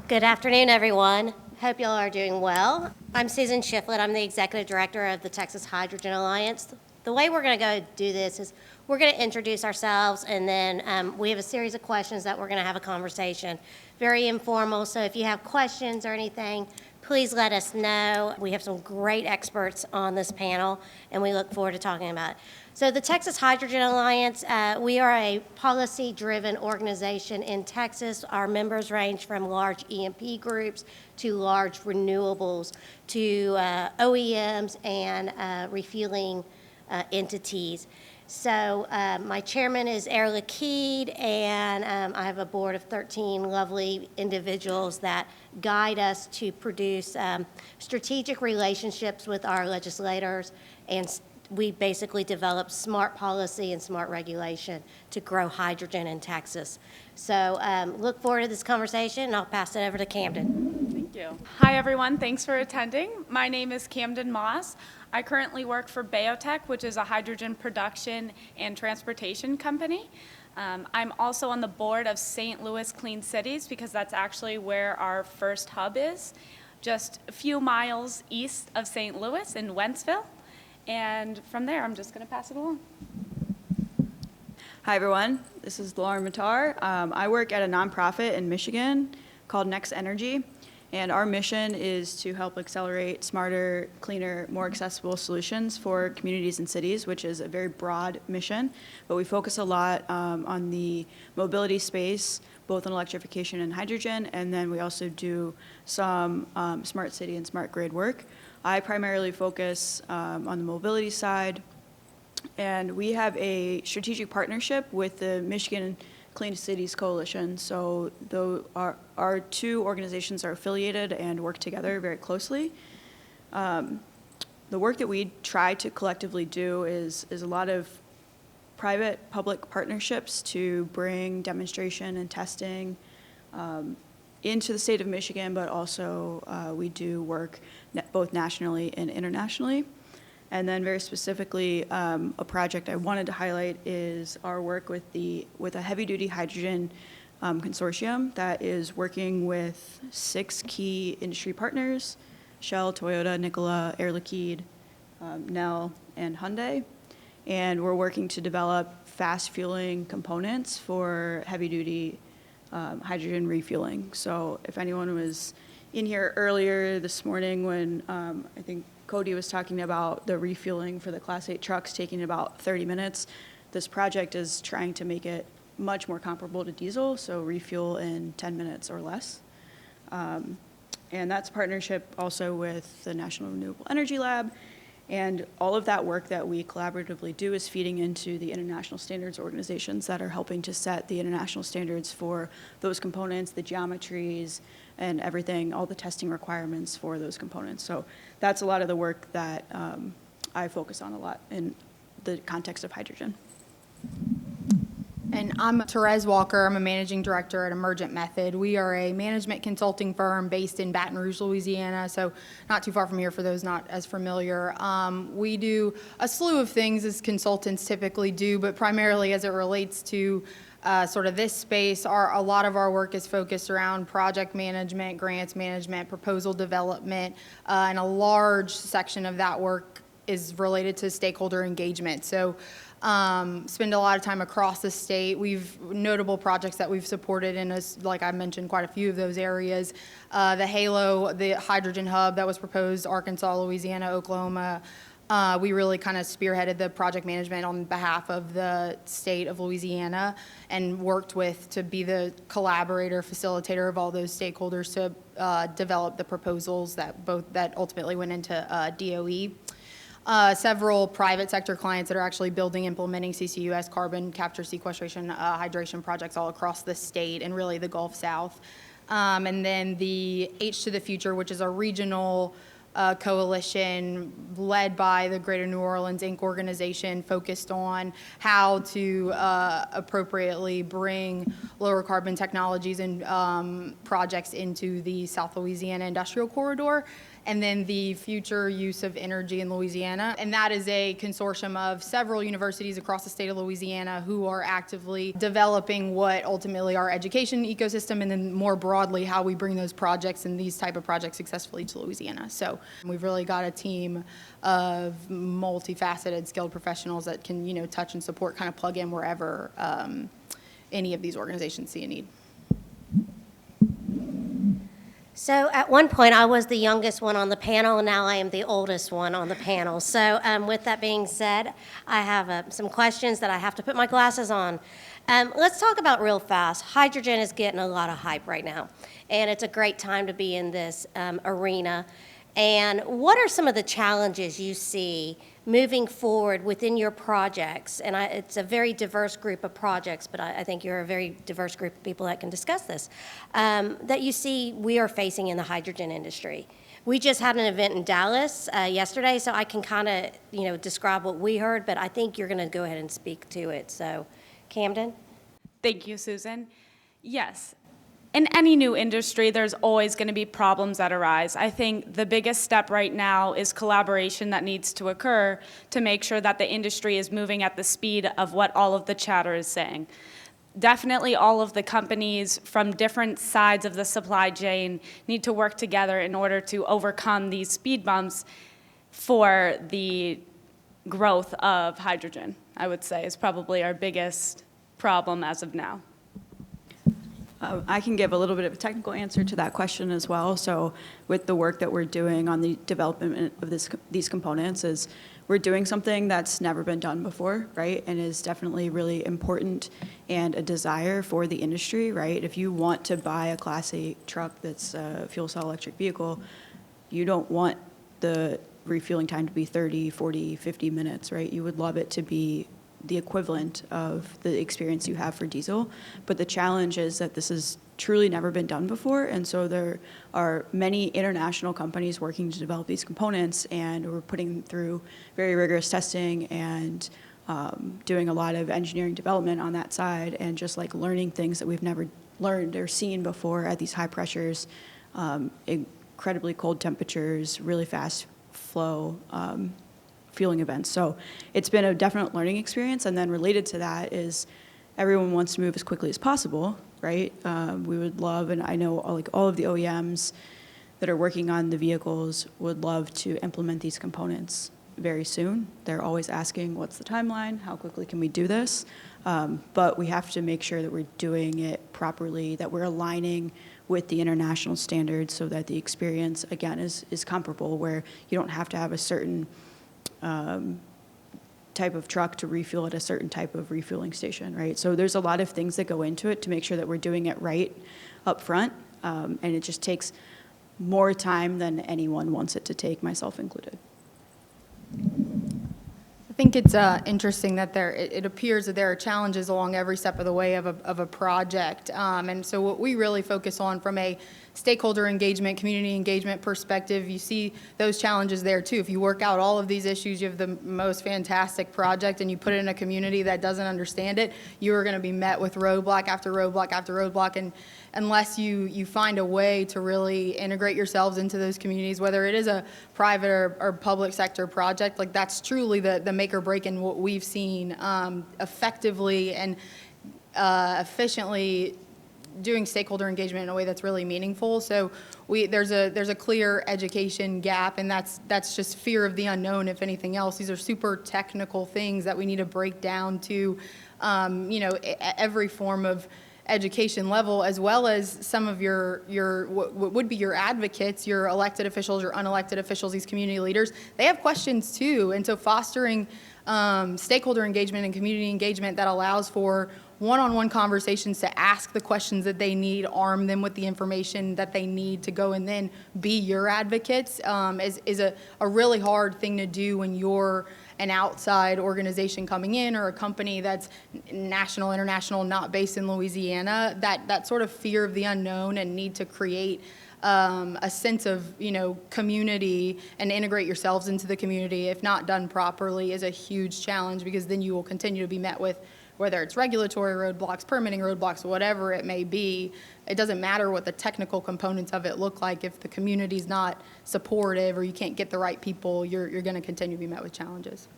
Good afternoon, everyone. Hope y'all are doing well. I'm Susan Shiflett. I'm the Executive Director of the Texas Hydrogen Alliance. The way we're going to go do this is we're going to introduce ourselves, and then we have a series of questions that we're going to have a conversation. Very informal, so if you have questions or anything, please let us know. We have some great experts on this panel, and we look forward to talking about it. So the Texas Hydrogen Alliance, we are a policy-driven organization in Texas. Our members range from large E&P groups to large renewables to OEMs and refueling entities. So my chairman is Air Liquide, and I have a board of 13 lovely individuals that guide us to produce strategic relationships with our legislators, and we basically develop smart policy and smart regulation to grow hydrogen in Texas. So look forward to this conversation, and I'll pass it over to Camden. Thank you. Hi, everyone. Thanks for attending. My name is Camden Moss. I currently work for Biotech, which is a hydrogen production and transportation company. I'm also on the board of St. Louis Clean Cities because that's actually where our first hub is, just a few miles east of St. Louis in Wentzville. And from there, I'm just going to pass it along. Hi, everyone. This is Lauren Matar. I work at a nonprofit in Michigan called Next Energy, and our mission is to help accelerate smarter, cleaner, more accessible solutions for communities and cities, which is a very broad mission. But we focus a lot on the mobility space, both on electrification and hydrogen, and then we also do some smart city and smart grid work. I primarily focus on the mobility side, and we have a strategic partnership with the Michigan Clean Cities Coalition. So our two organizations are affiliated and work together very closely. The work that we try to collectively do is a lot of private-public partnerships to bring demonstration and testing into the state of Michigan, but also we do work both nationally and internationally. And then very specifically, a project I wanted to highlight is our work with a heavy-duty hydrogen consortium that is working with 6 key industry partners: Shell, Toyota, Nikola, Air Liquide, Nel, and Hyundai. And we're working to develop fast fueling components for heavy-duty hydrogen refueling. So if anyone was in here earlier this morning when I think Cody was talking about the refueling for the Class 8 trucks taking about 30 minutes, this project is trying to make it much more comparable to diesel, so refuel in 10 minutes or less. And that's a partnership also with the National Renewable Energy Lab. And all of that work that we collaboratively do is feeding into the international standards organizations that are helping to set the international standards for those components, the geometries, and everything, all the testing requirements for those components. So that's a lot of the work that I focus on a lot in the context of hydrogen. And I'm Therese Walker. I'm a managing director at Emergent Method. We are a management consulting firm based in Baton Rouge, Louisiana, so not too far from here for those not as familiar. We do a slew of things as consultants typically do, but primarily as it relates to sort of this space, a lot of our work is focused around project management, grants management, proposal development, and a large section of that work is related to stakeholder engagement. So spend a lot of time across the state. We've notable projects that we've supported in us, like I mentioned, quite a few of those areas. The HALO, the hydrogen hub that was proposed, Arkansas, Louisiana, Oklahoma. We really kind of spearheaded the project management on behalf of the state of Louisiana and worked to be the collaborator, facilitator of all those stakeholders to develop the proposals that ultimately went into DOE. Several private sector clients that are actually building, implementing CCUS, carbon capture, sequestration, hydration projects all across the state and really the Gulf South. And then the H to the Future, which is a regional coalition led by the Greater New Orleans Inc. organization, focused on how to appropriately bring lower carbon technologies and projects into the South Louisiana Industrial Corridor. and then the future use of energy in Louisiana. And that is a consortium of several universities across the state of Louisiana who are actively developing what ultimately our education ecosystem, and then more broadly how we bring those projects and these type of projects successfully to Louisiana. So we've really got a team of multifaceted skilled professionals that can, touch and support, kind of plug in wherever any of these organizations see a need. So at one point, I was the youngest one on the panel, and now I am the oldest one on the panel. So with that being said, I have some questions that I have to put my glasses on. Let's talk about real fast. Hydrogen is getting a lot of hype right now, and it's a great time to be in this arena. And what are some of the challenges you see moving forward within your projects? And it's a very diverse group of projects, but I think you're a very diverse group of people that can discuss this, that you see we are facing in the hydrogen industry. We just had an event in Dallas yesterday, so I can kind of, describe what we heard, but I think you're going to go ahead and speak to it. So, Camden? Thank you, Susan. Yes. In any new industry, there's always going to be problems that arise. I think the biggest step right now is collaboration that needs to occur to make sure that the industry is moving at the speed of what all of the chatter is saying. Definitely all of the companies from different sides of the supply chain need to work together in order to overcome these speed bumps for the growth of hydrogen, I would say, is probably our biggest problem as of now. I can give a little bit of a technical answer to that question as well. So with the work that we're doing on the development of these components is we're doing something that's never been done before, right? And is definitely really important and a desire for the industry, right? If you want to buy a Class 8 truck that's a fuel cell electric vehicle, you don't want the refueling time to be 30, 40, 50 minutes, right? You would love it to be the equivalent of the experience you have for diesel. But the challenge is that this has truly never been done before, and so there are many international companies working to develop these components, and we're putting them through very rigorous testing and doing a lot of engineering development on that side, and just like learning things that we've never learned or seen before at these high pressures, incredibly cold temperatures, really fast flow, fueling events. So it's been a definite learning experience. And then related to that is everyone wants to move as quickly as possible, right? We would love, and I know all of the OEMs that are working on the vehicles would love to implement these components very soon. They're always asking, what's the timeline? How quickly can we do this? But we have to make sure that we're doing it properly, that we're aligning with the international standards so that the experience, again, is comparable, where you don't have to have a certain type of truck to refuel at a certain type of refueling station, right? So there's a lot of things that go into it to make sure that we're doing it right up front, and it just takes more time than anyone wants it to take, myself included. I think it's interesting that it appears that there are challenges along every step of the way of a project. And so what we really focus on from a stakeholder engagement, community engagement perspective, you see those challenges there too. If you work out all of these issues, you have the most fantastic project and you put it in a community that doesn't understand it, you are going to be met with roadblock after roadblock after roadblock. And unless you find a way to really integrate yourselves into those communities, whether it is a private or public sector project, like that's truly the make or break in what we've seen effectively and efficiently doing stakeholder engagement in a way that's really meaningful. So there's a clear education gap, and that's just fear of the unknown, if anything else. These are super technical things that we need to break down to every form of education level, as well as some of your what would be your advocates, your elected officials, your unelected officials, these community leaders. They have questions too, and so fostering stakeholder engagement and community engagement that allows for one-on-one conversations to ask the questions that they need, arm them with the information that they need to go and then be your advocates is a really hard thing to do when you're an outside organization coming in or a company that's national, international, not based in Louisiana. That sort of fear of the unknown and need to create a sense of community and integrate yourselves into the community, if not done properly, is a huge challenge, because then you will continue to be met with whether it's regulatory roadblocks, permitting roadblocks, whatever it may be. It doesn't matter what the technical components of it look like. If the community's not supportive or you can't get the right people, you're going to continue to be met with challenges.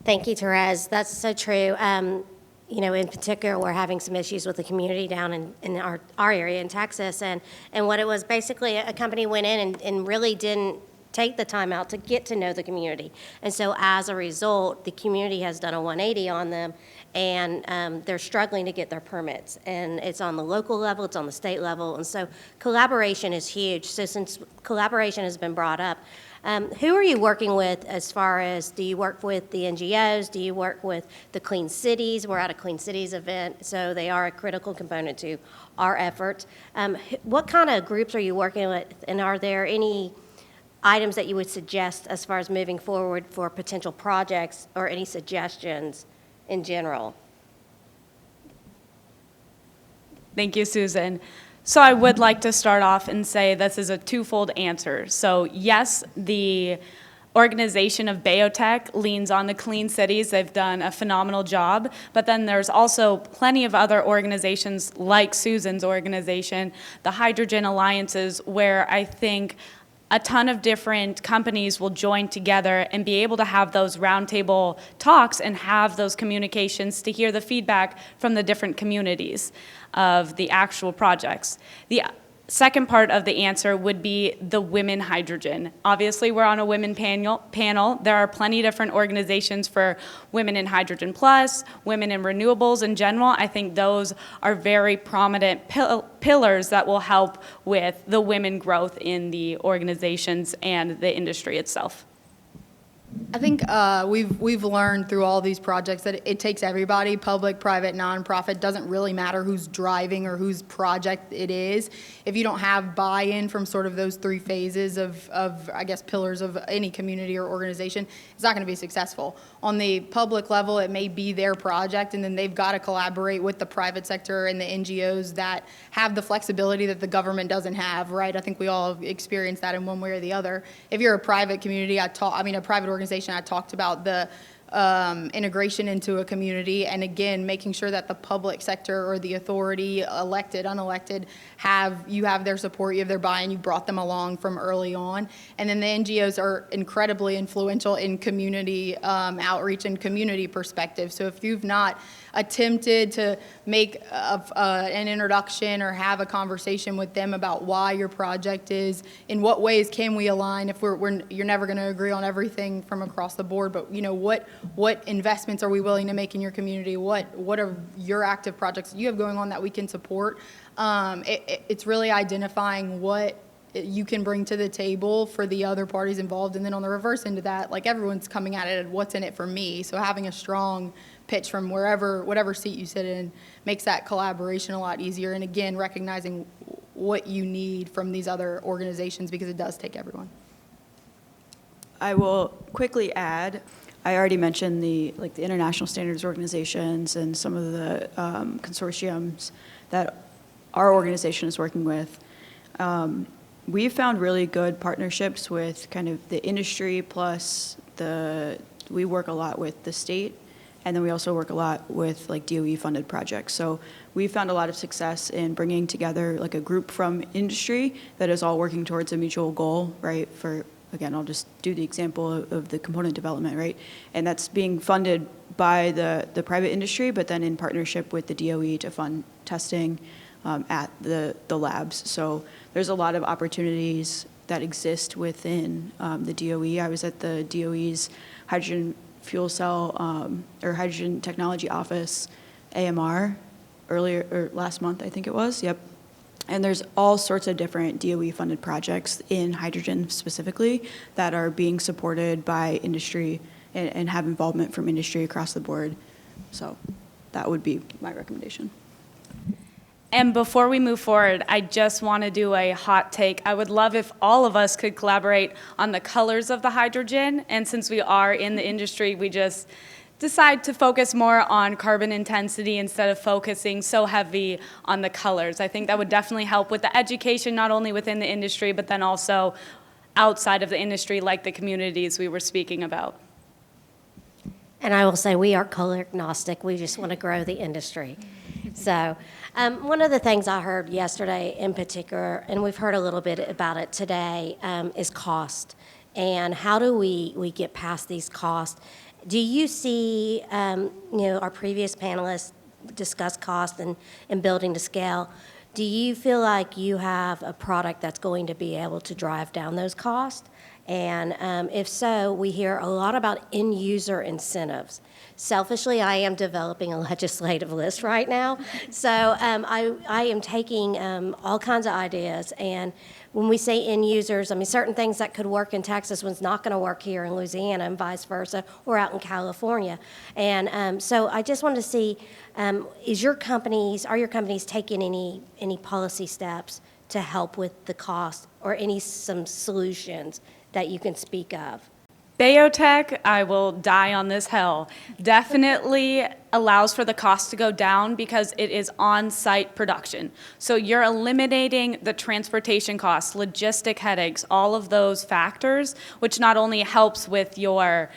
Thank you, Therese. That's so true. In particular, we're having some issues with the community down in our area in Texas. And what it was, basically, a company went in and really didn't take the time out to get to know the community. And so as a result, the community has done a 180 on them, and they're struggling to get their permits. And it's on the local level, it's on the state level. And so collaboration is huge. So since collaboration has been brought up, who are you working with as far as, do you work with the NGOs? Do you work with the Clean Cities? We're at a Clean Cities event, so they are a critical component to our efforts. What kind of groups are you working with, and are there any items that you would suggest as far as moving forward for potential projects, or any suggestions in general? Thank you, Susan. So I would like to start off and say this is a twofold answer. So yes, the organization of Biotech leans on the Clean Cities. They've done a phenomenal job. But then there's also plenty of other organizations like Susan's organization, the Hydrogen Alliances, where I think a ton of different companies will join together and be able to have those roundtable talks and have those communications to hear the feedback from the different communities of the actual projects. The second part of the answer would be the women hydrogen. Obviously, we're on a women panel. There are plenty of different organizations for Women in Hydrogen Plus, Women in Renewables in general. I think those are very prominent pillars that will help with the women growth in the organizations and the industry itself. I think we've learned through all these projects that it takes everybody, public, private, nonprofit. Doesn't really matter who's driving or whose project it is. If you don't have buy-in from sort of those three phases of I guess, pillars of any community or organization, it's not going to be successful. On the public level, it may be their project, and then they've got to collaborate with the private sector and the NGOs that have the flexibility that the government doesn't have, right? I think we all have experienced that in one way or the other. If you're a private community, a private organization, I talked about the integration into a community, and again, making sure that the public sector or the authority, elected, unelected, have their support, you have their buy-in, you brought them along from early on. And then the NGOs are incredibly influential in community outreach and community perspective. So if you've not attempted to make an introduction or have a conversation with them about why your project is, in what ways can we align, if you're never going to agree on everything from across the board, but what investments are we willing to make in your community? What are your active projects you have going on that we can support? It's really identifying what you can bring to the table for the other parties involved, and then on the reverse end of that, like, everyone's coming at it, what's in it for me? So having a strong pitch from whatever seat you sit in makes that collaboration a lot easier. And again, recognizing what you need from these other organizations, because it does take everyone. I will quickly add, I already mentioned the international standards organizations and some of the consortiums that our organization is working with. We've found really good partnerships with kind of the industry, plus we work a lot with the state, and then we also work a lot with like DOE funded projects. So we found a lot of success in bringing together like a group from industry that is all working towards a mutual goal, right? Again, I'll just do the example of the component development, right? And that's being funded by the private industry, but then in partnership with the DOE to fund testing at the labs. So there's a lot of opportunities that exist within the DOE. I was at the DOE's hydrogen fuel cell or hydrogen technology office, AMR, last month, I think it was, yep. And there's all sorts of different DOE-funded projects in hydrogen specifically that are being supported by industry and have involvement from industry across the board. So that would be my recommendation. And before we move forward, I just want to do a hot take. I would love if all of us could collaborate on the colors of the hydrogen. And since we are in the industry, we just decide to focus more on carbon intensity instead of focusing so heavy on the colors. I think that would definitely help with the education, not only within the industry, but then also outside of the industry, like the communities we were speaking about. And I will say we are color agnostic. We just want to grow the industry. So one of the things I heard yesterday in particular, and we've heard a little bit about it today, is cost. And how do we get past these costs? Do you see, our previous panelists discuss cost and building to scale. Do you feel like you have a product that's going to be able to drive down those costs? And if so, we hear a lot about end-user incentives. Selfishly, I am developing a legislative list right now. So I am taking all kinds of ideas. And when we say end users, I mean, certain things that could work in Texas was not going to work here in Louisiana and vice versa, or out in California. And so I just wanted to see, are your companies taking any policy steps to help with the cost, or some solutions that you can speak of? Biotech, I will die on this hill, definitely allows for the cost to go down because it is on-site production. So you're eliminating the transportation costs, logistic headaches, all of those factors, which not only helps with your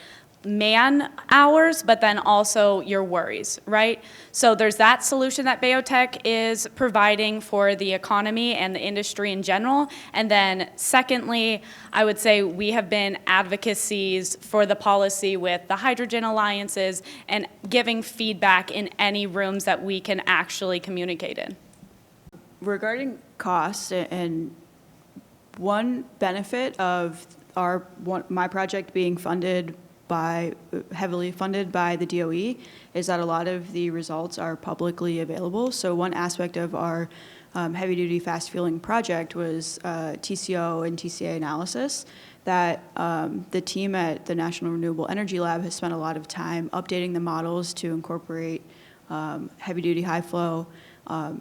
man hours, but then also your worries, right? So there's that solution that Biotech is providing for the economy and the industry in general. And then secondly, I would say we have been advocacies for the policy with the hydrogen alliances and giving feedback in any rooms that we can actually communicate in. Regarding costs, and one benefit of my project being heavily funded by the DOE is that a lot of the results are publicly available. So one aspect of our heavy-duty fast fueling project was TCO and TCA analysis that the team at the National Renewable Energy Lab has spent a lot of time updating the models to incorporate heavy-duty high flow.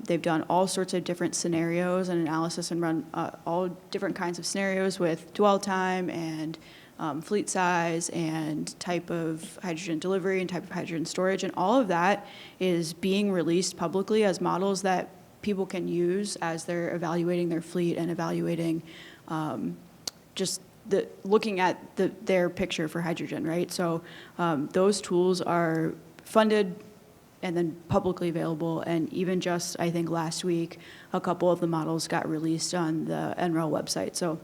They've done all sorts of different scenarios and analysis and run all different kinds of scenarios with dwell time and fleet size and type of hydrogen delivery and type of hydrogen storage, and all of that is being released publicly as models that people can use as they're evaluating their fleet and evaluating looking at their picture for hydrogen, right? So those tools are funded and then publicly available, and even just, I think last week, a couple of the models got released on the NREL website. So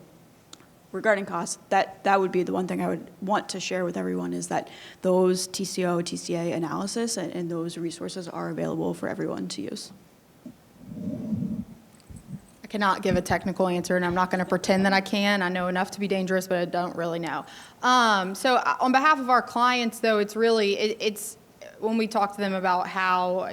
regarding costs, that would be the one thing I would want to share with everyone, is that those TCO, TCA analysis and those resources are available for everyone to use. I cannot give a technical answer, and I'm not going to pretend that I can. I know enough to be dangerous, but I don't really know. So on behalf of our clients, though, it's when we talk to them about how,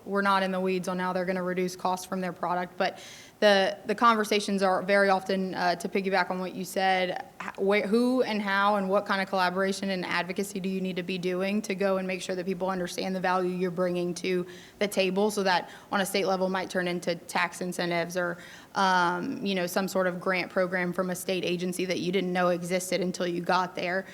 we're not in the weeds on how they're going to reduce costs from their product, but the conversations are very often, to piggyback on what you said, who and how and what kind of collaboration and advocacy do you need to be doing to go and make sure that people understand the value you're bringing to the table, so that on a state level might turn into tax incentives or, some sort of grant program from a state agency that you didn't know existed until you got there.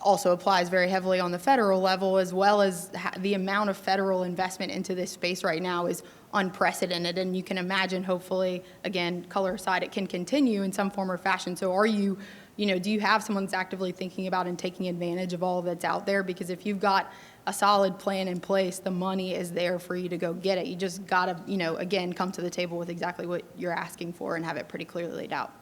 Also applies very heavily on the federal level, as well as the amount of federal investment into this space right now is unprecedented. And you can imagine, hopefully, again, color aside, it can continue in some form or fashion. So are you, do you have someone that's actively thinking about and taking advantage of all that's out there? Because if you've got a solid plan in place, the money is there for you to go get it. You just got to, again, come to the table with exactly what you're asking for and have it pretty clearly laid out.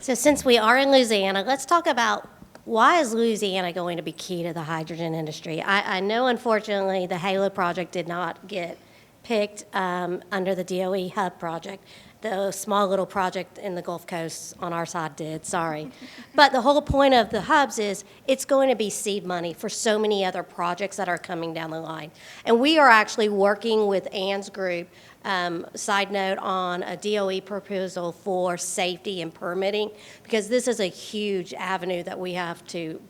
So since we are in Louisiana, let's talk about why is Louisiana going to be key to the hydrogen industry? I know, unfortunately, the HALO project did not get picked under the DOE hub project. The small little project in the Gulf Coast on our side did, sorry. But the whole point of the hubs is it's going to be seed money for so many other projects that are coming down the line. And we are actually working with Ann's group, side note, on a DOE proposal for safety and permitting, because this is a huge avenue that we have to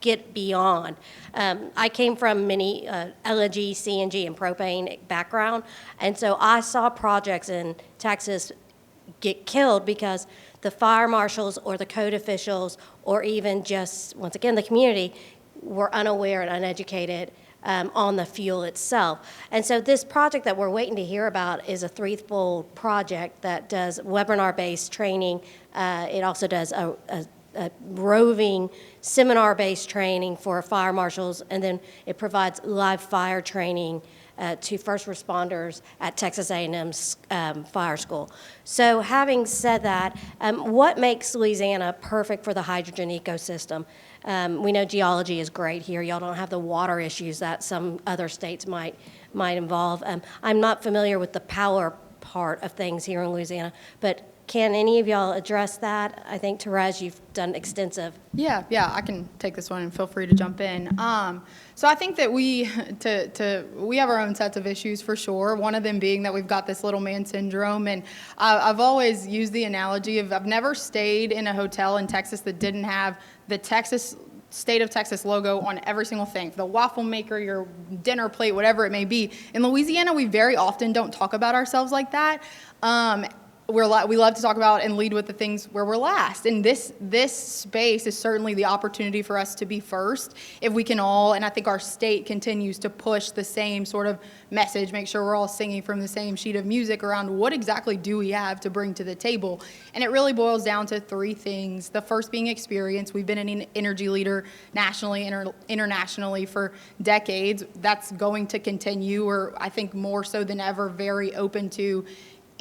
get beyond. I came from many LNG, CNG, and propane background, and so I saw projects in Texas get killed because the fire marshals or the code officials or even just, once again, the community were unaware and uneducated on the fuel itself. And so this project that we're waiting to hear about is a threefold project that does webinar-based training. It also does a roving seminar-based training for fire marshals, and then it provides live fire training to first responders at Texas A&M's fire school. So having said that, what makes Louisiana perfect for the hydrogen ecosystem? We know geology is great here. Y'all don't have the water issues that some other states might involve. I'm not familiar with the power part of things here in Louisiana, but can any of y'all address that? I think, Therese, you've done extensive. Yeah, I can take this one and feel free to jump in. So I think that we have our own sets of issues for sure. One of them being that we've got this little man syndrome, and I've always used the analogy of I've never stayed in a hotel in Texas that didn't have the state of Texas logo on every single thing. The waffle maker, your dinner plate, whatever it may be. In Louisiana, we very often don't talk about ourselves like that. We love to talk about and lead with the things where we're last. And this space is certainly the opportunity for us to be first if we can all, and I think our state continues to push the same sort of message, make sure we're all singing from the same sheet of music around what exactly do we have to bring to the table. And it really boils down to three things. The first being experience. We've been an energy leader nationally, internationally for decades. That's going to continue. We're, I think, more so than ever, very open to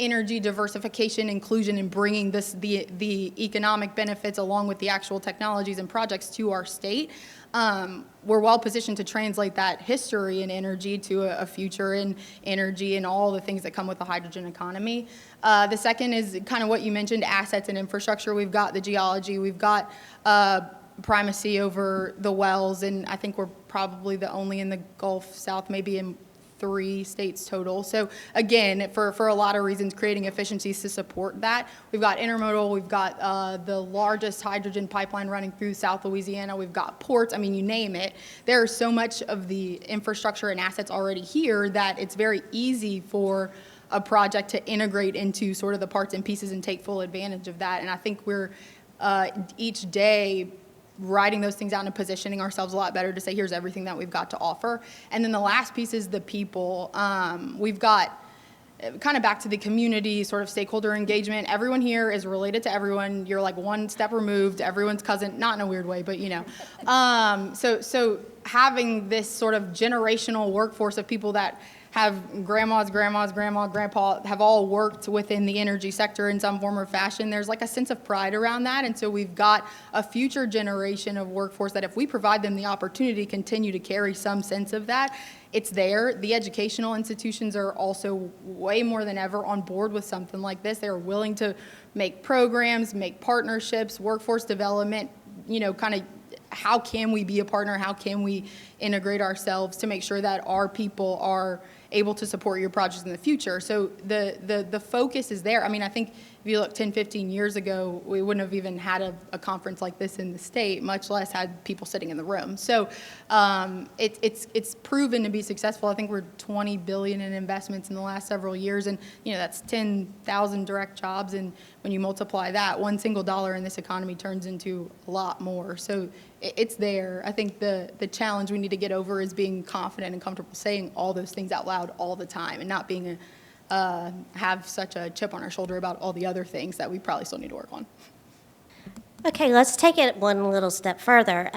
energy diversification, inclusion, and bringing the economic benefits along with the actual technologies and projects to our state. We're well positioned to translate that history in energy to a future in energy and all the things that come with the hydrogen economy. The second is kind of what you mentioned, assets and infrastructure. We've got the geology, we've got primacy over the wells, and I think we're probably the only in the Gulf South, maybe in 3 states total. So again, for a lot of reasons, creating efficiencies to support that. We've got intermodal, we've got the largest hydrogen pipeline running through South Louisiana, we've got ports, I mean, you name it. There's so much of the infrastructure and assets already here that it's very easy for a project to integrate into sort of the parts and pieces and take full advantage of that. And I think we're each day writing those things out and positioning ourselves a lot better to say, here's everything that we've got to offer. And then the last piece is the people. We've got kind of back to the community sort of stakeholder engagement. Everyone here is related to everyone. You're like one step removed, everyone's cousin, not in a weird way, but you know. So having this sort of generational workforce of people that have grandma, grandpa, have all worked within the energy sector in some form or fashion. There's like a sense of pride around that. And so we've got a future generation of workforce that if we provide them the opportunity to continue to carry some sense of that, it's there. The educational institutions are also way more than ever on board with something like this. They're willing to make programs, make partnerships, workforce development, you know, kind of how can we be a partner? How can we integrate ourselves to make sure that our people are able to support your projects in the future? So the focus is there. I mean, I think if you look 10, 15 years ago, we wouldn't have even had a conference like this in the state, much less had people sitting in the room. So it's proven to be successful. I think we're $20 billion in investments in the last several years, and you know that's 10,000 direct jobs. And when you multiply that, one single dollar in this economy turns into a lot more. So it's there. I think the challenge we need to get over is being confident and comfortable saying all those things out loud all the time, and not being have such a chip on our shoulder about all the other things that we probably still need to work on. Okay, let's take it one little step further.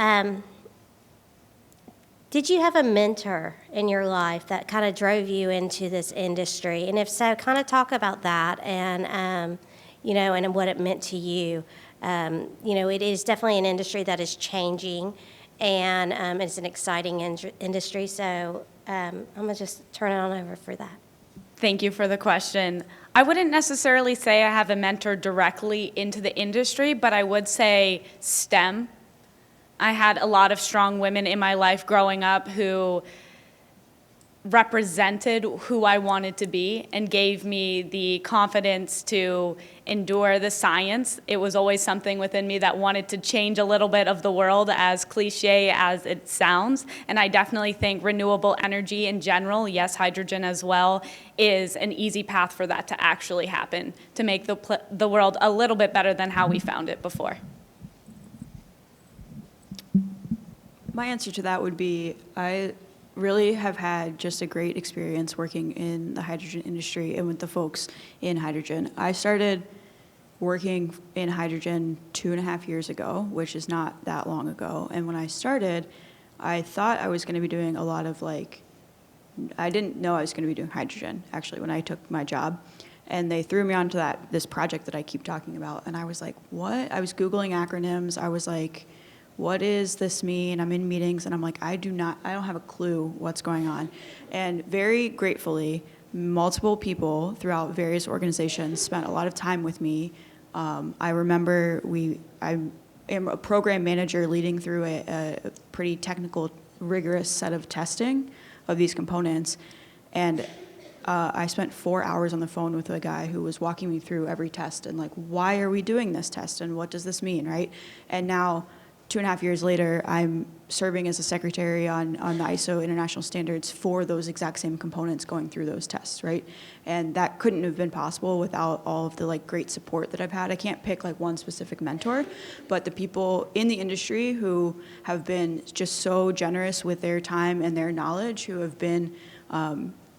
Did you have a mentor in your life that kind of drove you into this industry? And if so, kind of talk about that and, you know, and what it meant to you. You know, it is definitely an industry that is changing, and it's an exciting industry. So I'm going to just turn it on over for that. Thank you for the question. I wouldn't necessarily say I have a mentor directly into the industry, but I would say STEM. I had a lot of strong women in my life growing up who represented who I wanted to be and gave me the confidence to endure the science. It was always something within me that wanted to change a little bit of the world, as cliche as it sounds. And I definitely think renewable energy in general, yes, hydrogen as well, is an easy path for that to actually happen, to make the world a little bit better than how we found it before. My answer to that would be I really have had just a great experience working in the hydrogen industry and with the folks in hydrogen. I started working in hydrogen 2.5 years ago, which is not that long ago. And when I started, I thought I was going to be doing a lot of I didn't know I was going to be doing hydrogen, actually, when I took my job. And they threw me onto this project that I keep talking about. And I was like, what? I was Googling acronyms. I was like, what does this mean? I'm in meetings, and I'm like, I don't have a clue what's going on. And very gratefully, multiple people throughout various organizations spent a lot of time with me. I remember I am a program manager leading through a pretty technical, rigorous set of testing of these components. And I spent 4 hours on the phone with a guy who was walking me through every test and why are we doing this test and what does this mean, right? And now, 2.5 years later, I'm serving as a secretary on the ISO international standards for those exact same components going through those tests, right? And that couldn't have been possible without all of the great support that I've had. I can't pick one specific mentor, but the people in the industry who have been just so generous with their time and their knowledge, who have been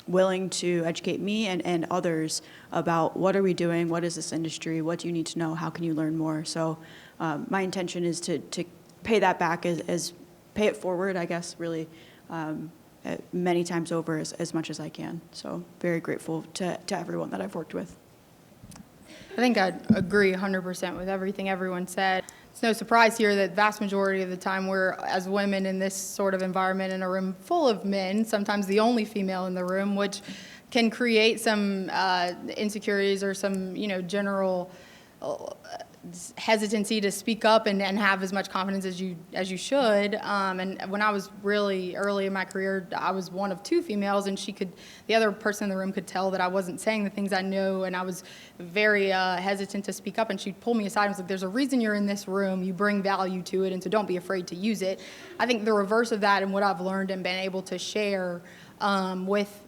willing to educate me and others about what are we doing, what is this industry, what do you need to know, how can you learn more. So my intention is to pay that back as pay it forward, I guess, really, many times over as much as I can. So very grateful to everyone that I've worked with. I think I'd agree 100% with everything everyone said. It's no surprise here that vast majority of the time we're, as women in this sort of environment, in a room full of men, sometimes the only female in the room, which can create some insecurities or some, general hesitancy to speak up and have as much confidence as you should. And when I was really early in my career, I was one of two females, and the other person in the room could tell that I wasn't saying the things I know, and I was very hesitant to speak up. And she'd pull me aside and was like, "There's a reason you're in this room. You bring value to it, and so don't be afraid to use it." I think the reverse of that, and what I've learned and been able to share with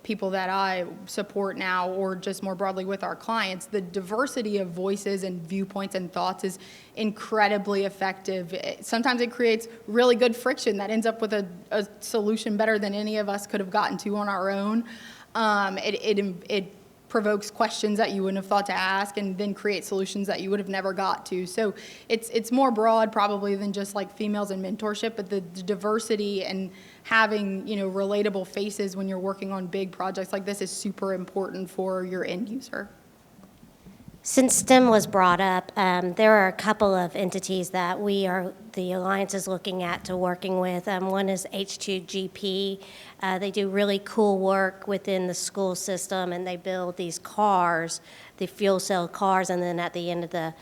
people that I support now, or just more broadly with our clients, the diversity of voices and viewpoints and thoughts is incredibly effective. Sometimes it creates really good friction that ends up with a solution better than any of us could have gotten to on our own. It provokes questions that you wouldn't have thought to ask, and then create solutions that you would have never got to. So it's more broad probably than just females and mentorship, but the diversity and having relatable faces when you're working on big projects like this is super important for your end user. Since STEM was brought up, there are a couple of entities that the Alliance is looking at to working with. One is H2GP. They do really cool work within the school system, and they build these cars, the fuel cell cars, and then at the end of the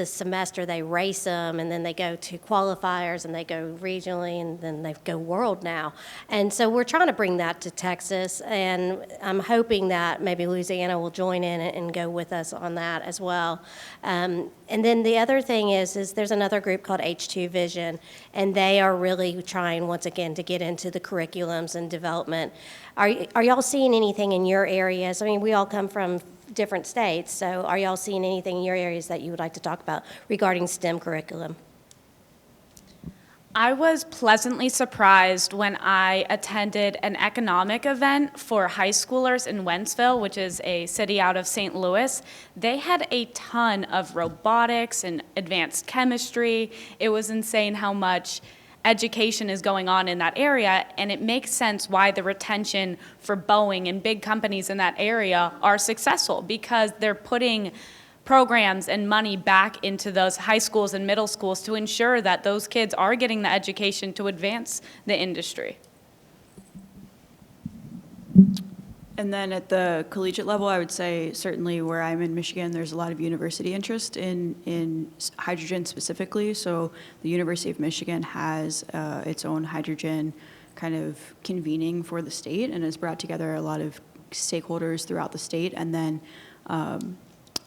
semester they race them, and then they go to qualifiers, and they go regionally, and then they go world now. And so we're trying to bring that to Texas, and I'm hoping that maybe Louisiana will join in and go with us on that as well. And then the other thing is there's another group called H2 Vision, and they are really trying once again to get into the curriculums and development. Are y'all seeing anything in your areas? I mean, we all come from different states, so are y'all seeing anything in your areas that you would like to talk about regarding STEM curriculum? I was pleasantly surprised when I attended an economic event for high schoolers in Wentzville, which is a city out of St. Louis. They had a ton of robotics and advanced chemistry. It was insane how much education is going on in that area, and it makes sense why the retention for Boeing and big companies in that area are successful, because they're putting programs and money back into those high schools and middle schools to ensure that those kids are getting the education to advance the industry. And then at the collegiate level, I would say certainly where I'm in Michigan, there's a lot of university interest in hydrogen specifically. So the University of Michigan has its own hydrogen kind of convening for the state, and has brought together a lot of stakeholders throughout the state. And then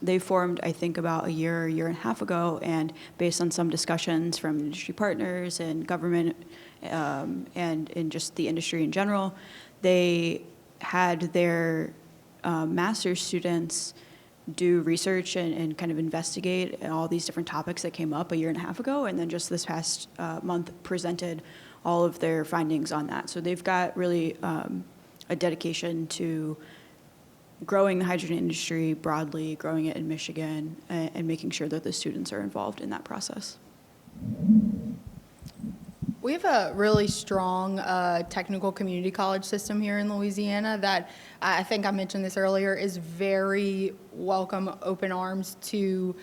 they formed, I think, about a year and a half ago, and based on some discussions from industry partners and government and in just the industry in general, they had their master's students do research and kind of investigate all these different topics that came up a year and a half ago, and then just this past month presented all of their findings on that. So they've got really a dedication to growing the hydrogen industry broadly, growing it in Michigan, and making sure that the students are involved in that process. We have a really strong technical community college system here in Louisiana that I think I mentioned this earlier is very welcome, open arms to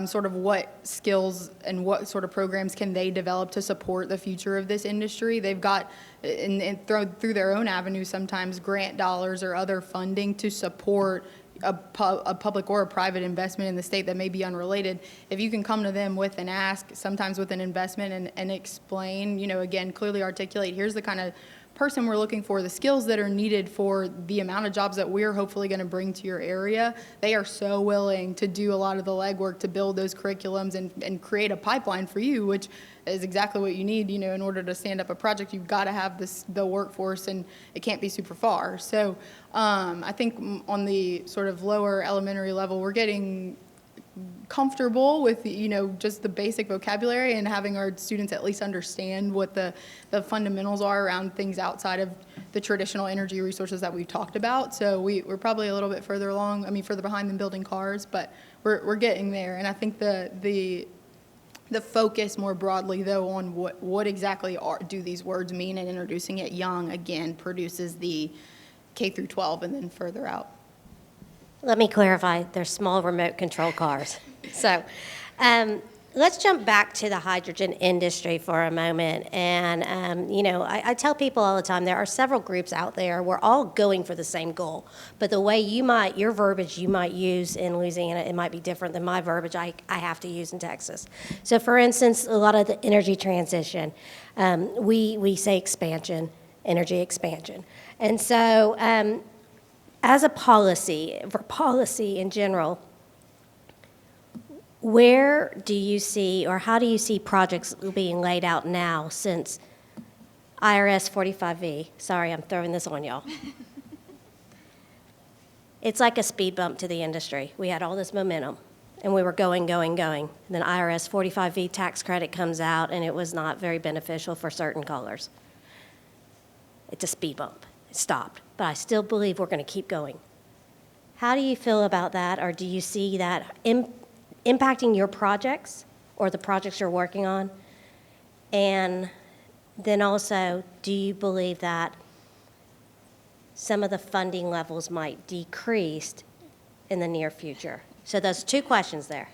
sort of what skills and what sort of programs can they develop to support the future of this industry. They've got, and through their own avenues sometimes, grant dollars or other funding to support a public or a private investment in the state that may be unrelated. If you can come to them with an ask, sometimes with an investment, and explain, again, clearly articulate, here's the kind of person we're looking for, the skills that are needed for the amount of jobs that we're hopefully going to bring to your area, they are so willing to do a lot of the legwork to build those curriculums and create a pipeline for you, which is exactly what you need, in order to stand up a project. You've got to have the workforce, and it can't be super far. So I think on the sort of lower elementary level, we're getting comfortable with, just the basic vocabulary and having our students at least understand what the fundamentals are around things outside of the traditional energy resources that we've talked about. So we're probably a little bit further along, further behind than building cars, but we're getting there. And I think the focus more broadly, though, on what exactly do these words mean, and introducing it young, again, produces the K through 12 and then further out. Let me clarify, they're small remote control cars. So let's jump back to the hydrogen industry for a moment. And, I tell people all the time, there are several groups out there. We're all going for the same goal. But the way your verbiage you might use in Louisiana, it might be different than my verbiage I have to use in Texas. So, for instance, a lot of the energy transition, we say expansion, energy expansion. And so as a policy, for policy in general, where do you see, or how do you see projects being laid out now since IRS 45V? Sorry, I'm throwing this on y'all. It's like a speed bump to the industry. We had all this momentum, and we were going. And then IRS 45V tax credit comes out, and it was not very beneficial for certain colors. It's a speed bump. It stopped. But I still believe we're going to keep going. How do you feel about that, or do you see that impacting your projects or the projects you're working on? And then also, do you believe that some of the funding levels might decrease in the near future? So those 2 questions there.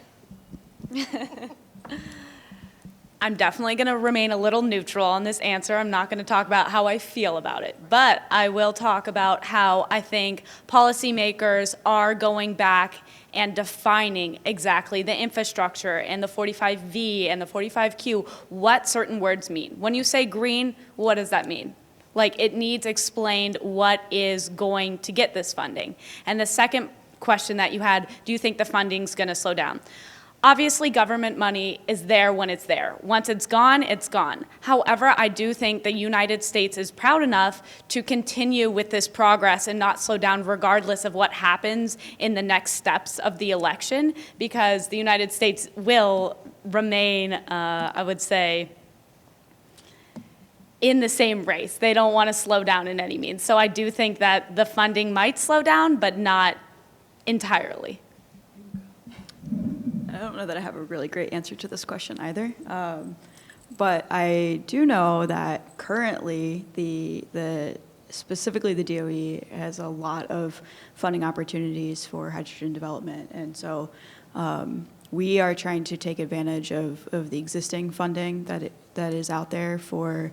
I'm definitely going to remain a little neutral on this answer. I'm not going to talk about how I feel about it, but I will talk about how I think policymakers are going back and defining exactly the infrastructure and the 45V and the 45Q, what certain words mean. When you say green, what does that mean? Like, it needs explained what is going to get this funding. And the second question that you had, do you think the funding's going to slow down? Obviously, government money is there when it's there. Once it's gone, it's gone. However, I do think the United States is proud enough to continue with this progress and not slow down regardless of what happens in the next steps of the election, because the United States will remain, I would say, in the same race. They don't want to slow down in any means. So I do think that the funding might slow down, but not entirely. I don't know that I have a really great answer to this question either, but I do know that currently specifically the DOE has a lot of funding opportunities for hydrogen development, and so we are trying to take advantage of the existing funding that is out there for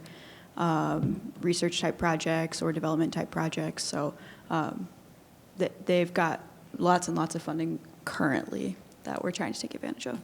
research type projects or development type projects. So they've got lots and lots of funding currently that we're trying to take advantage of.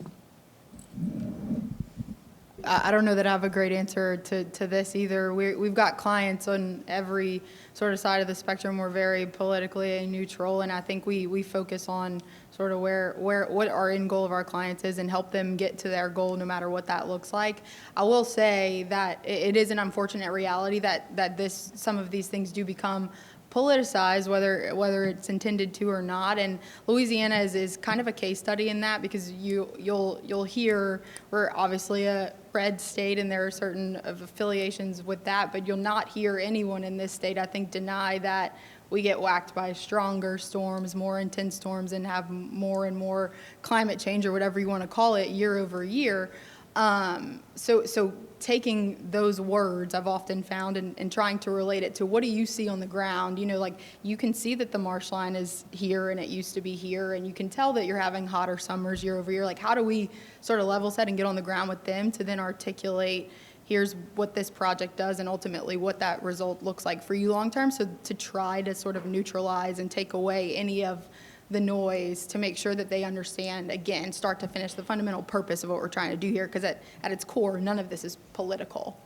I don't know that I have a great answer to this either. We've got clients on every sort of side of the spectrum. We're very politically neutral, and I think we focus on sort of what our end goal of our clients is and help them get to their goal no matter what that looks like. I will say that it is an unfortunate reality that some of these things do become politicized, whether it's intended to or not. And Louisiana is kind of a case study in that, because you'll hear, we're obviously a red state and there are certain affiliations with that, but you'll not hear anyone in this state, I think, deny that we get whacked by stronger storms, more intense storms, and have more and more climate change or whatever you want to call it year over year. So taking those words I've often found and trying to relate it to what do you see on the ground, like you can see that the marsh line is here and it used to be here, and you can tell that you're having hotter summers year over year. Like, how do we sort of level set and get on the ground with them to then articulate, here's what this project does and ultimately what that result looks like for you long term? So to try to sort of neutralize and take away any of the noise to make sure that they understand, again, start to finish, the fundamental purpose of what we're trying to do here, because at its core, none of this is political.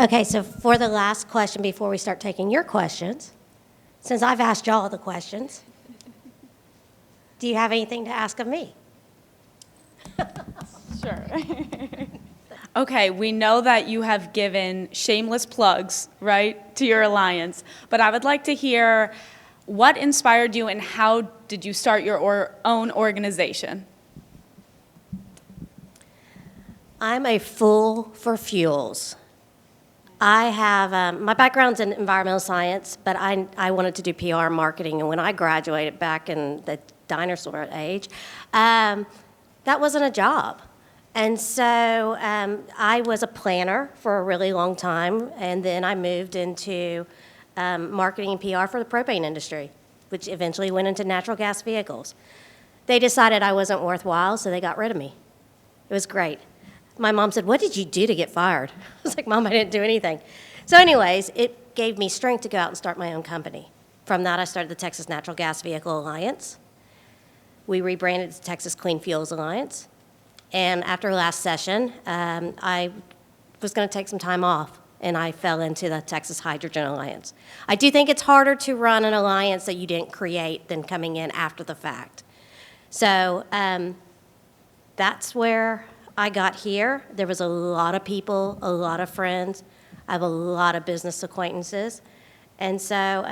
Okay, so for the last question before we start taking your questions, since I've asked y'all the questions, do you have anything to ask of me? Sure. Okay, we know that you have given shameless plugs, right, to your alliance, but I would like to hear what inspired you and how did you start your own organization? I'm a fool for fuels. I have, my background's in environmental science, but I wanted to do PR marketing, and when I graduated back in the dinosaur age, that wasn't a job. And so I was a planner for a really long time, and then I moved into marketing and PR for the propane industry, which eventually went into natural gas vehicles. They decided I wasn't worthwhile, so they got rid of me. It was great. My mom said, "What did you do to get fired?" I was like, "Mom, I didn't do anything." So anyways, it gave me strength to go out and start my own company. From that, I started the Texas Natural Gas Vehicle Alliance. We rebranded to Texas Clean Fuels Alliance. And after last session, I was going to take some time off, and I fell into the Texas Hydrogen Alliance. I do think it's harder to run an alliance that you didn't create than coming in after the fact. So that's where I got here. There was a lot of people, a lot of friends. I have a lot of business acquaintances. And so,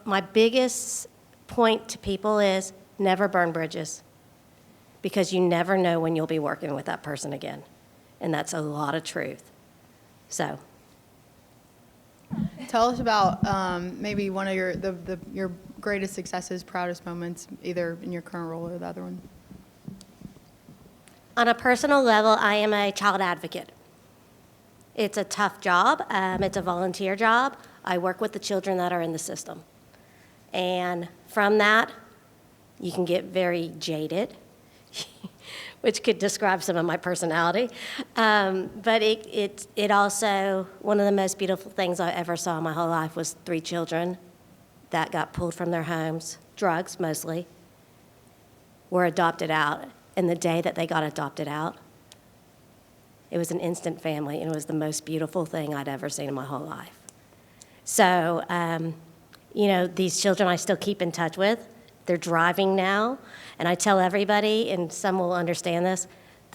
my biggest point to people is never burn bridges, because you never know when you'll be working with that person again. And that's a lot of truth. So. Tell us about maybe one of your greatest successes, proudest moments, either in your current role or the other one. On a personal level, I am a child advocate. It's a tough job. It's a volunteer job. I work with the children that are in the system. And from that, you can get very jaded, which could describe some of my personality. But it also, one of the most beautiful things I ever saw in my whole life was 3 children that got pulled from their homes, drugs mostly, were adopted out. And the day that they got adopted out, it was an instant family, and it was the most beautiful thing I'd ever seen in my whole life. So, these children I still keep in touch with. They're driving now, and I tell everybody, and some will understand this,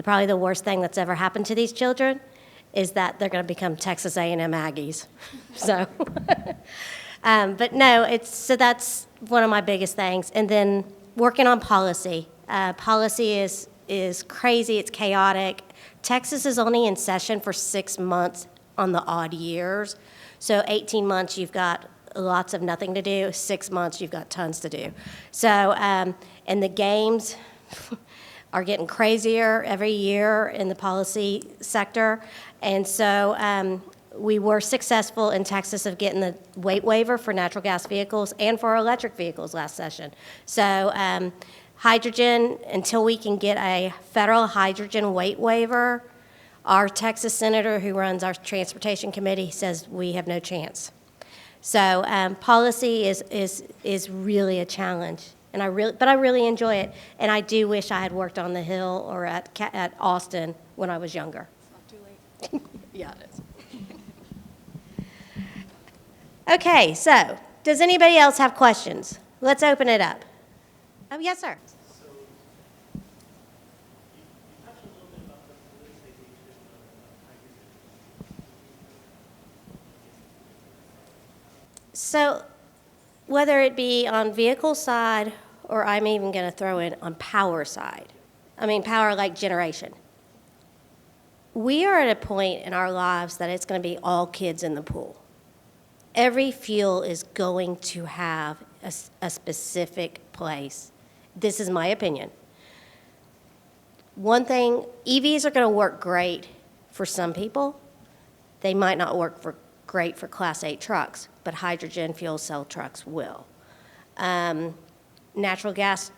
probably the worst thing that's ever happened to these children is that they're going to become Texas A&M Aggies. So, but no, so that's one of my biggest things. And then working on policy. Policy is crazy, it's chaotic. Texas is only in session for 6 months on the odd years. So 18 months, you've got lots of nothing to do. 6 months, you've got tons to do. So, and the games are getting crazier every year in the policy sector. And so we were successful in Texas of getting the weight waiver for natural gas vehicles and for electric vehicles last session. So hydrogen, until we can get a federal hydrogen weight waiver, our Texas senator who runs our transportation committee says we have no chance. So policy is really a challenge, and I really enjoy it. And I do wish I had worked on the Hill or at Austin when I was younger. It's not too late. Yeah, it is. Okay, so does anybody else have questions? Let's open it up. Oh, yes, sir. So whether it be on vehicle side, or I'm even going to throw in on power side, I mean power like generation, we are at a point in our lives that it's going to be all kids in the pool. every fuel is going to have a specific place. This is my opinion. One thing, EVs are going to work great for some people. They might not work great for Class 8 trucks, but hydrogen fuel cell trucks will. Natural gas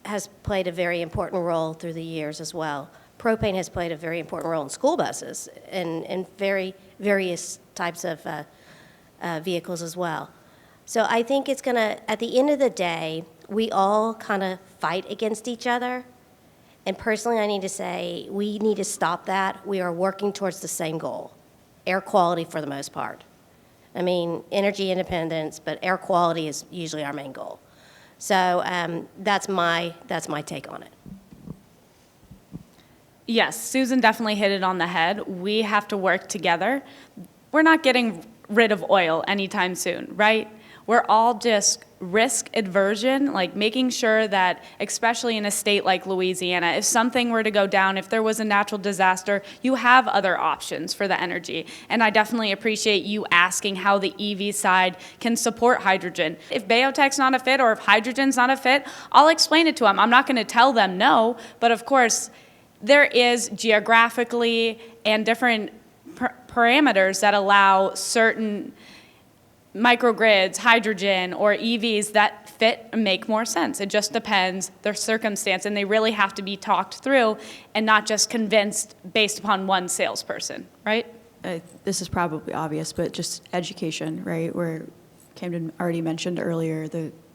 has played a very important role through the years as well. Propane has played a very important role in school buses and various types of vehicles as well. So I think it's going to, at the end of the day, we all kind of fight against each other. And personally, I need to say, we need to stop that. We are working towards the same goal, air quality for the most part. I mean, energy independence, but air quality is usually our main goal. So that's my take on it. Yes, Susan definitely hit it on the head. We have to work together. We're not getting rid of oil anytime soon, right? We're all just risk aversion, like making sure that, especially in a state like Louisiana, if something were to go down, if there was a natural disaster, you have other options for the energy. And I definitely appreciate you asking how the EV side can support hydrogen. If Bayotech's not a fit or if hydrogen's not a fit, I'll explain it to them. I'm not going to tell them no, but of course, there is geographically and different parameters that allow certain microgrids, hydrogen, or EVs that fit and make more sense. It just depends their circumstance, and they really have to be talked through and not just convinced based upon one salesperson, right? This is probably obvious, but just education, right? Where Camden already mentioned earlier,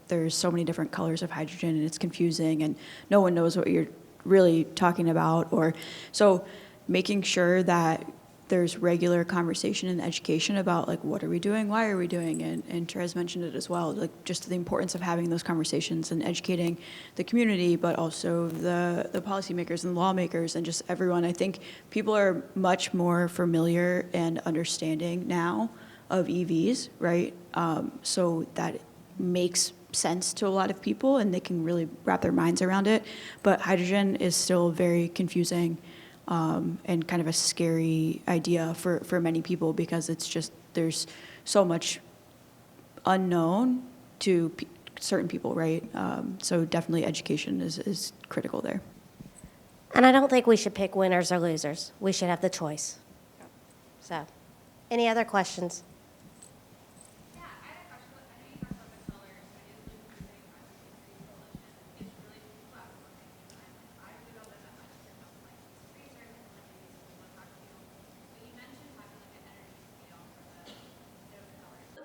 there's so many different colors of hydrogen, and it's confusing, and no one knows what you're really talking about. Or so making sure that there's regular conversation and education about, like, what are we doing, why are we doing it, and Therese mentioned it as well, like just the importance of having those conversations and educating the community, but also the policymakers and lawmakers and just everyone. I think people are much more familiar and understanding now of EVs, right? So that makes sense to a lot of people and they can really wrap their minds around it. But hydrogen is still very confusing and kind of a scary idea for many people because it's just, there's so much unknown to certain people, right? So definitely education is critical there. And I don't think we should pick winners or losers. We should have the choice. So, any other questions?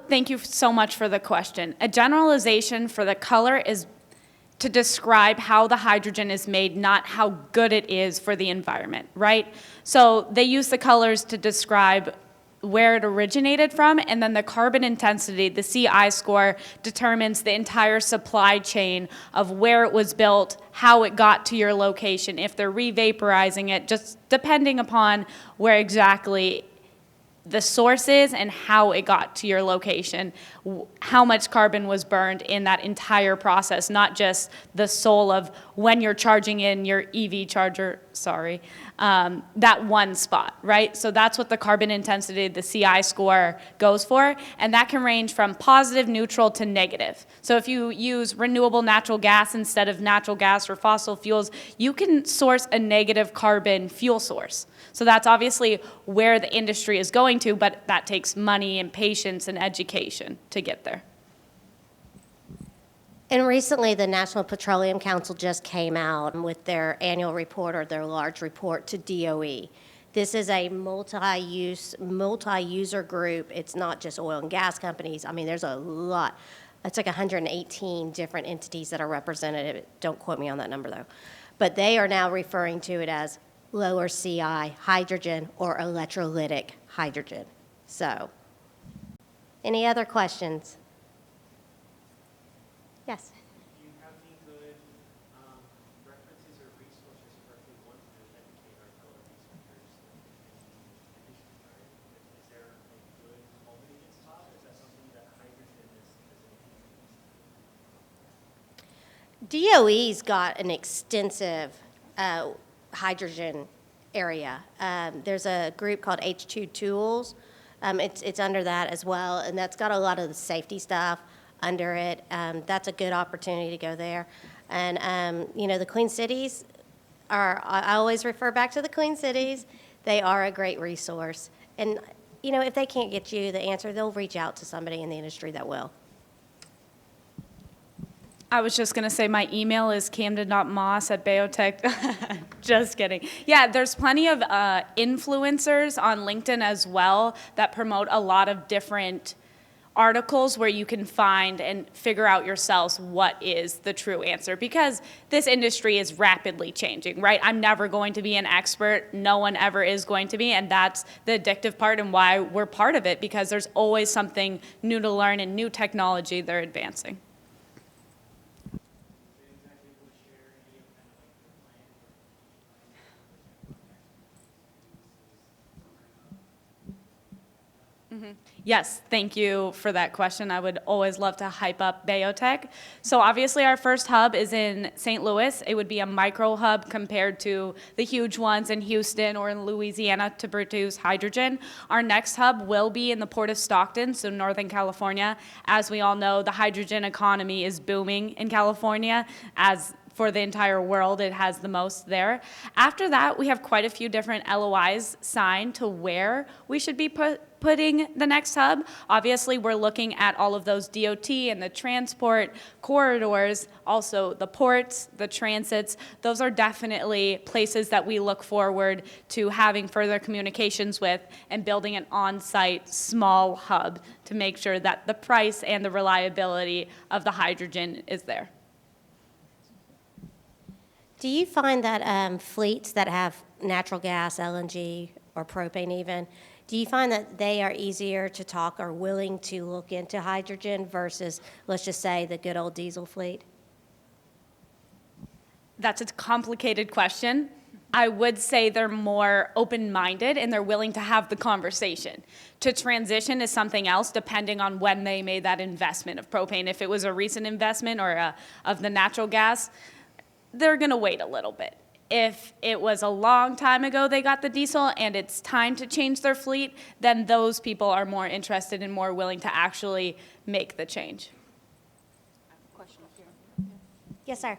Thank you so much for the question. A generalization for the color is to describe how the hydrogen is made, not how good it is for the environment, right? So they use the colors to describe where it originated from, and then the carbon intensity, the CI score, determines the entire supply chain of where it was built, how it got to your location, if they're revaporizing it, just depending upon where exactly the source is and how it got to your location, how much carbon was burned in that entire process, not just the soul of when you're charging in your EV charger, that one spot, right? So that's what the carbon intensity, the CI score, goes for, and that can range from positive, neutral, to negative. So if you use renewable natural gas instead of natural gas or fossil fuels, you can source a negative carbon fuel source. So that's obviously where the industry is going to, but that takes money and patience and education to get there. And recently, the National Petroleum Council just came out with their annual report or their large report to DOE. This is a multi-user group. It's not just oil and gas companies. I mean, there's a lot. It's like 118 different entities that are represented. Don't quote me on that number, though. But they are now referring to it as lower CI hydrogen or electrolytic hydrogen. So, any other questions? Yes. Do you have any good references or resources for if we want to educate our fellow researchers in the industry? Is there a good quality that's taught? Is that something that hydrogen is DOE's got an extensive hydrogen area. There's a group called H2 Tools It's under that as well, and that's got a lot of the safety stuff under it. That's a good opportunity to go there. And, the Queen Cities I always refer back to the Queen Cities. They are a great resource. And, if they can't get you the answer, they'll reach out to somebody in the industry that will. I was just going to say my email is camden.moss@bayotech. Just kidding. Yeah, there's plenty of influencers on LinkedIn as well that promote a lot of different articles where you can find and figure out yourselves what is the true answer, because this industry is rapidly changing, right? I'm never going to be an expert. No one ever is going to be, and that's the addictive part and why we're part of it, because there's always something new to learn and new technology they're advancing. Yes, thank you for that question. I would always love to hype up Bayotech. So obviously our first hub is in St. Louis. It would be a micro hub compared to the huge ones in Houston or in Louisiana to produce hydrogen. Our next hub will be in the Port of Stockton, so Northern California. As we all know, the hydrogen economy is booming in California. As for the entire world, it has the most there. After that, we have quite a few different LOIs signed to where we should be putting the next hub. Obviously, we're looking at all of those DOT and the transport corridors, also the ports, the transits. Those are definitely places that we look forward to having further communications with and building an on-site small hub to make sure that the price and the reliability of the hydrogen is there. Do you find that fleets that have natural gas, LNG, or propane even, do you find that they are easier to talk or willing to look into hydrogen versus, let's just say, the good old diesel fleet? That's a complicated question. I would say they're more open-minded and they're willing to have the conversation. To transition is something else depending on when they made that investment of propane. If it was a recent investment or of the natural gas, they're going to wait a little bit. If it was a long time ago they got the diesel and it's time to change their fleet, then those people are more interested and more willing to actually make the change. Yes, sir.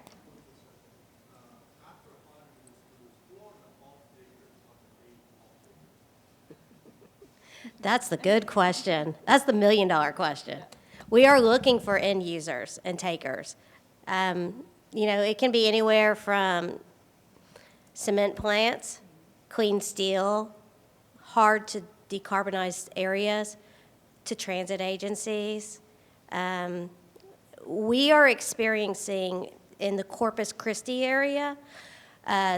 That's the good question. That's the million-dollar question. We are looking for end users and takers. It can be anywhere from cement plants, clean steel, hard to decarbonize areas, to transit agencies. We are experiencing in the Corpus Christi area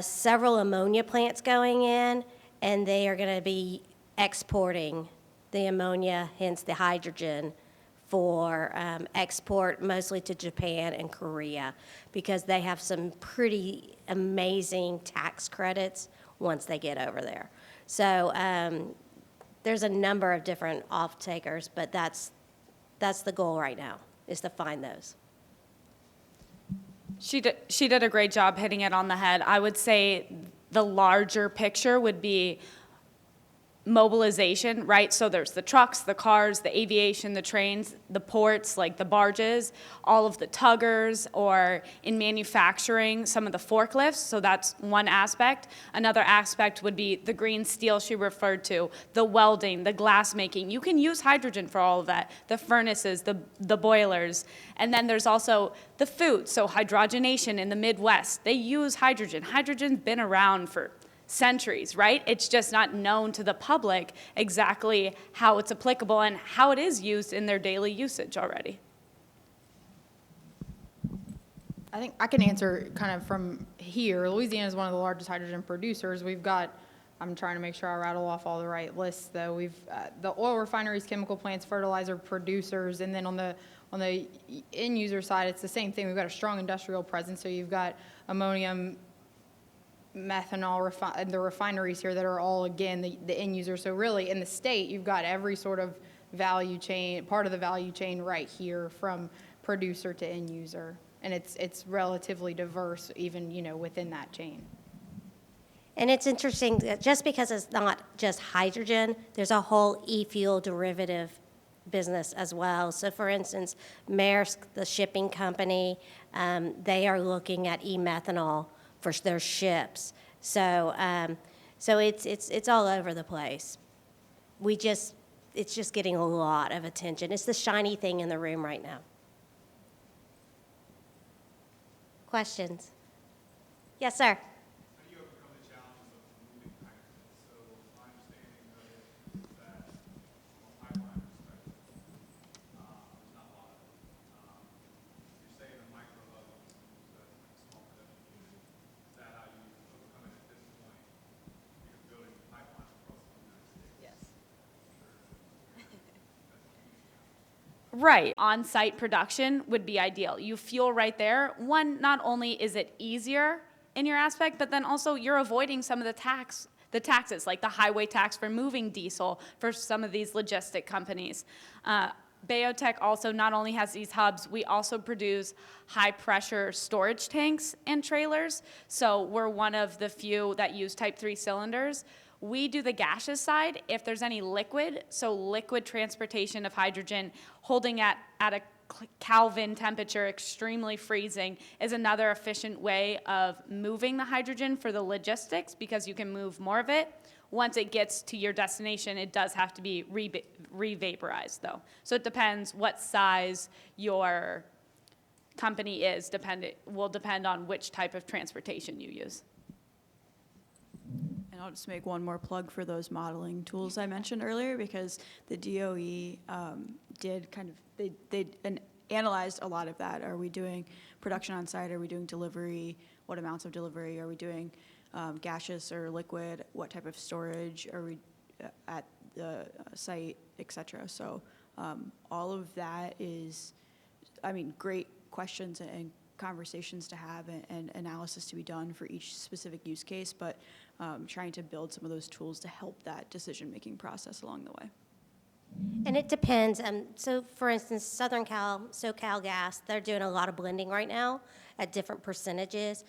several ammonia plants going in, and they are going to be exporting the ammonia, hence the hydrogen, for export mostly to Japan and Korea, because they have some pretty amazing tax credits once they get over there. So there's a number of different off-takers, but that's the goal right now, is to find those. She did a great job hitting it on the head. I would say the larger picture would be mobilization, right? So there's the trucks, the cars, the aviation, the trains, the ports, like the barges, all of the tuggers, or in manufacturing, some of the forklifts. So that's one aspect. Another aspect would be the green steel she referred to, the welding, the glass making. You can use hydrogen for all of that, the furnaces, the boilers. And then there's also the food. So hydrogenation in the Midwest, they use hydrogen. Hydrogen's been around for centuries, right? It's just not known to the public exactly how it's applicable and how it is used in their daily usage already. I think I can answer kind of from here. Louisiana is one of the largest hydrogen producers. We've got, I'm trying to make sure I rattle off all the right lists though. We've the oil refineries, chemical plants, fertilizer producers, and then on the end user side, it's the same thing. We've got a strong industrial presence. So you've got ammonium, methanol, the refineries here that are all, again, the end user. So really, in the state, you've got every sort of value chain, part of the value chain right here from producer to end user. And it's relatively diverse even, within that chain. And it's interesting that just because it's not just hydrogen, there's a whole e-fuel derivative business as well. So for instance, Maersk, the shipping company, they are looking at e-methanol for their ships. So, so it's all over the place. It's just getting a lot of attention. It's the shiny thing in the room right now. Questions? Yes, sir. How do you overcome the challenges of moving hydrogen? So my understanding of it is that from a pipeline perspective, there's not a lot of it. You're saying a micro hub on this move, so that's like a small production unit. Is that how you overcome it at this point? You're building a pipeline across the United States? Yes. That's a huge challenge. Right. On-site production would be ideal. You fuel right there. One, not only is it easier in your aspect, but then also you're avoiding some of the taxes, like the highway tax for moving diesel for some of these logistic companies. Bayotech also not only has these hubs, we also produce high-pressure storage tanks and trailers. So we're one of the few that use Type 3 cylinders. We do the gaseous side if there's any liquid, so liquid transportation of hydrogen holding at a Kelvin temperature, extremely freezing, is another efficient way of moving the hydrogen for the logistics because you can move more of it. Once it gets to your destination, it does have to be re-vaporized though. So it depends what size your company is, will depend on which type of transportation you use. And I'll just make one more plug for those modeling tools I mentioned earlier, because the DOE did kind of, they analyzed a lot of that. Are we doing production on site? Are we doing delivery? What amounts of delivery? Are we doing gaseous or liquid? What type of storage are we at the site, et cetera? So all of that is, I mean, great questions and conversations to have and analysis to be done for each specific use case, but trying to build some of those tools to help that decision-making process along the way. And it depends. So for instance, Southern Cal, SoCal Gas, they're doing a lot of blending right now at different percentages.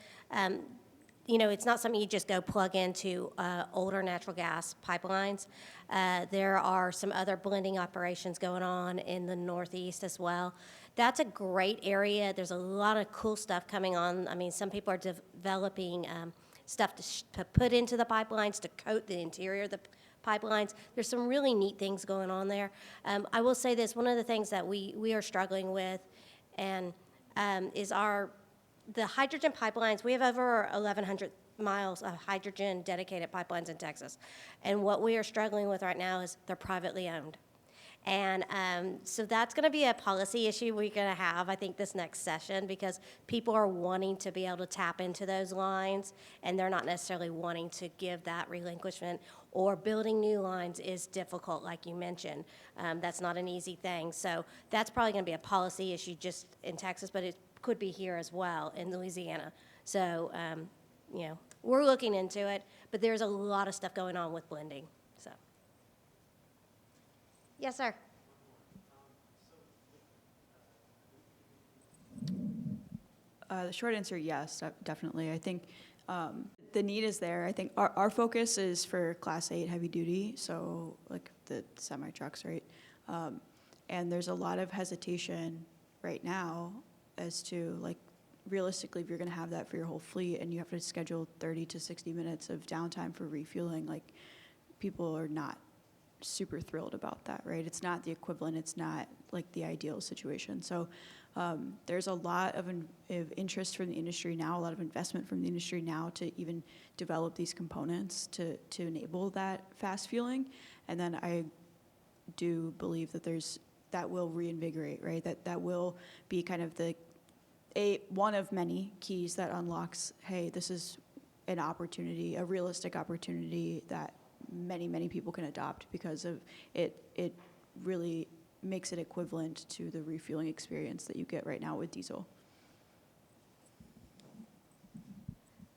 You know, it's not something you just go plug into older natural gas pipelines. There are some other blending operations going on in the Northeast as well. That's a great area. There's a lot of cool stuff coming on. I mean, some people are developing stuff to put into the pipelines, to coat the interior of the pipelines. There's some really neat things going on there. I will say this, one of the things that we are struggling with and is the hydrogen pipelines. We have over 1,100 miles of hydrogen dedicated pipelines in Texas. And what we are struggling with right now is they're privately owned. And so that's going to be a policy issue we're going to have, I think, this next session, because people are wanting to be able to tap into those lines, and they're not necessarily wanting to give that relinquishment, or building new lines is difficult, like you mentioned. That's not an easy thing. So that's probably going to be a policy issue just in Texas, but it could be here as well in Louisiana. So, you know, we're looking into it, but there's a lot of stuff going on with blending, so. Yes, sir. The short answer, yes, definitely. I think the need is there. I think our focus is for Class 8 heavy duty, so like the semi-trucks, right? And there's a lot of hesitation right now as to, like, realistically, if you're going to have that for your whole fleet and you have to schedule 30 to 60 minutes of downtime for refueling, like, people are not super thrilled about that, right? It's not the equivalent. It's not like the ideal situation. So there's a lot of interest from the industry now, a lot of investment from the industry now to even develop these components to enable that fast fueling. And then I do believe that that will reinvigorate, right? That will be kind of one of many keys that unlocks, hey, this is an opportunity, a realistic opportunity that many people can adopt because of it really makes it equivalent to the refueling experience that you get right now with diesel.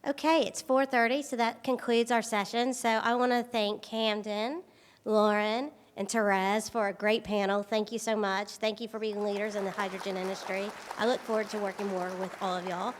Okay, it's 4:30, so that concludes our session. So I want to thank Camden, Lauren, and Therese for a great panel. Thank you so much. Thank you for being leaders in the hydrogen industry. I look forward to working more with all of y'all.